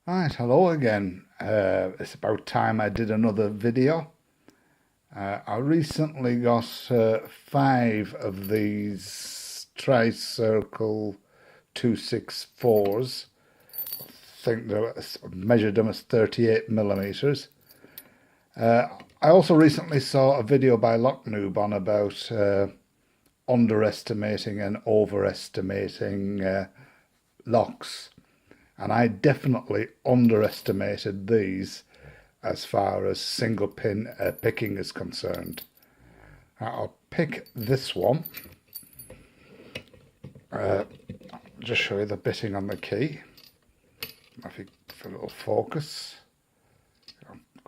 Right, hello again. It's about time I did another video. I recently got 5 of these Tri-Circle 264s. I think I measured them as 38 millimeters. I also recently saw a video by Lock Noob on about underestimating and overestimating locks. And I definitely underestimated these as far as single pin picking is concerned. I'll pick this one. Just show you the bitting on the key. If it'll focus.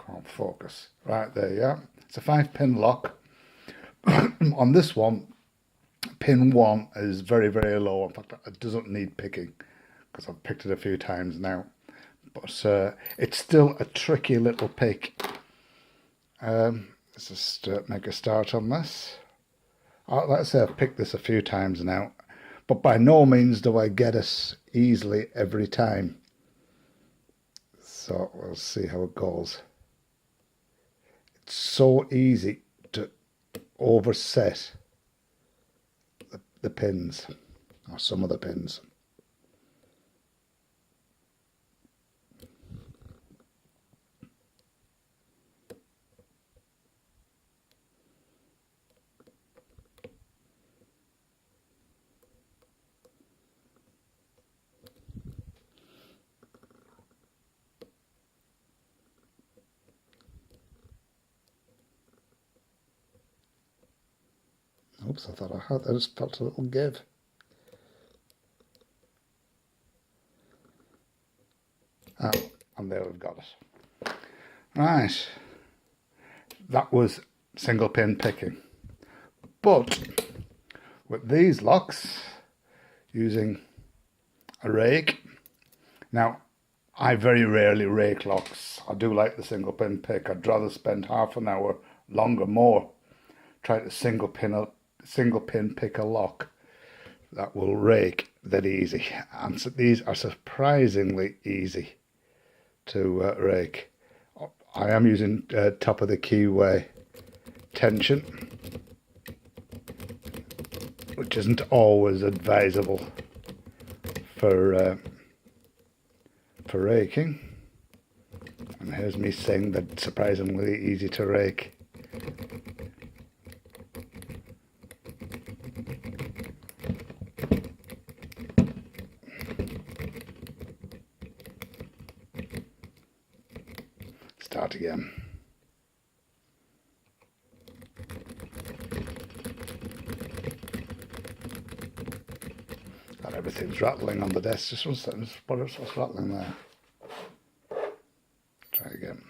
Can't focus. Right, there you are. It's a 5-pin lock. On this one, pin 1 is very, very low. In fact, it doesn't need picking, because I've picked it a few times now, but it's still a tricky little pick. Let's just make a start on this. Let's say I've picked this a few times now, but by no means do I get it easily every time. So we'll see how it goes. It's so easy to overset the pins, or some of the pins. Oops, I thought I had. I just felt a little give. Ah, and there we've got it. Right. That was single pin picking. But with these locks, using a rake. Now, I very rarely rake locks. I do like the single pin pick. I'd rather spend half an hour, longer, more, try to single pin pick a lock that will rake that easy. And so these are surprisingly easy to rake. I am using top of the keyway tension, which isn't always advisable for raking. And here's me saying that surprisingly easy to rake. Start again. And everything's rattling on the desk. Just one second. What's rattling there? Try again.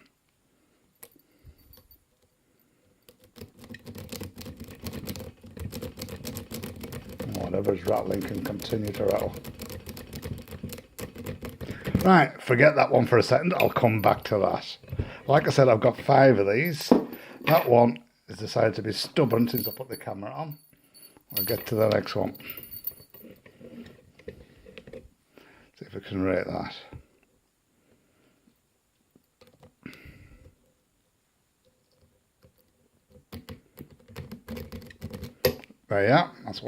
Whatever's rattling can continue to rattle. Right, forget that one for a second. I'll come back to that. Like I said, I've got 5 of these. That one has decided to be stubborn since I put the camera on. I'll get to the next one. See if we can rate that. There you are. That's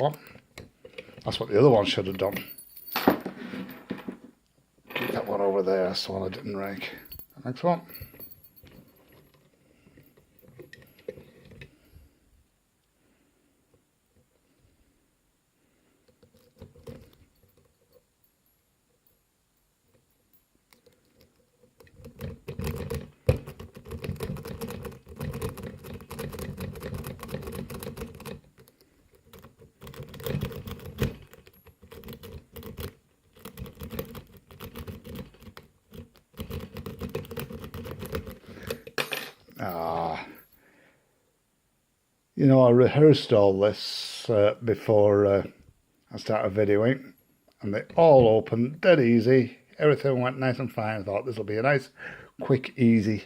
what the other one should have done. Keep that one over there. That's the one I didn't rake. The next one. You know, I rehearsed all this before I started videoing, and they all opened dead easy. Everything went nice and fine. I thought this will be a nice, quick, easy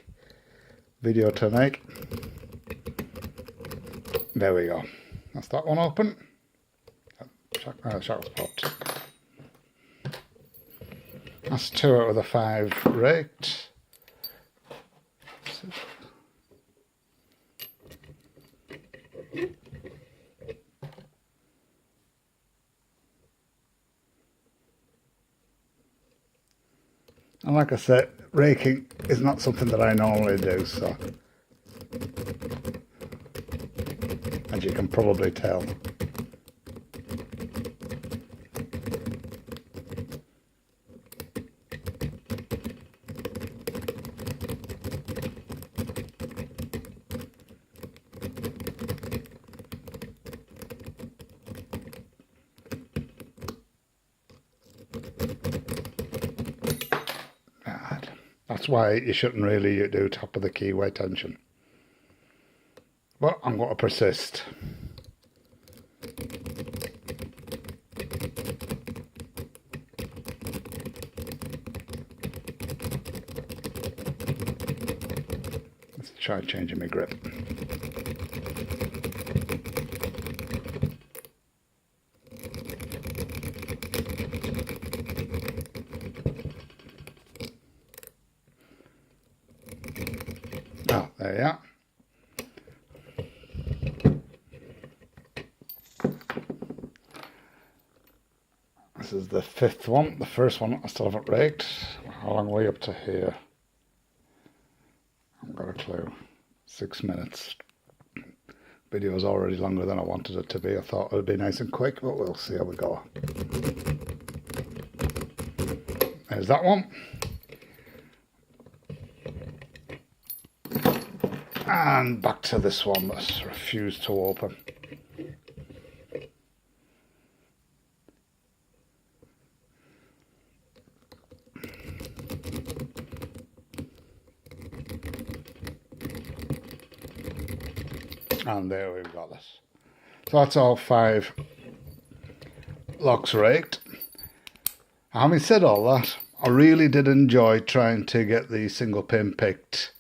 video to make. There we go. That's that one open. Shark's pot. That's 2 out of the 5 raked. And like I said, raking is not something that I normally do, so as you can probably tell. That's why you shouldn't really do top of the keyway tension. But I'm going to persist. Let's try changing my grip. Oh, there you are. This is the 5th one. The first one I still haven't raked. How long are we up to here? I haven't got a clue. 6 minutes. Video's already longer than I wanted it to be. I thought it would be nice and quick, but we'll see how we go. There's that one. And back to this one that's refused to open. And there we've got this. So that's all 5 locks raked. Having said all that, I really did enjoy trying to get the single pin picked.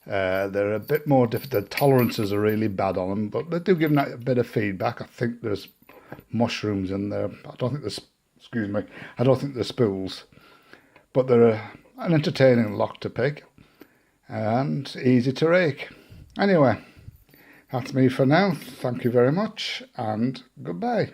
They're a bit more difficult. The tolerances are really bad on them, but they do give them a bit of feedback. I think there's mushrooms in there. I don't think there's, excuse me, I don't think there's spools. But they're an entertaining lock to pick and easy to rake. Anyway, that's me for now. Thank you very much and goodbye.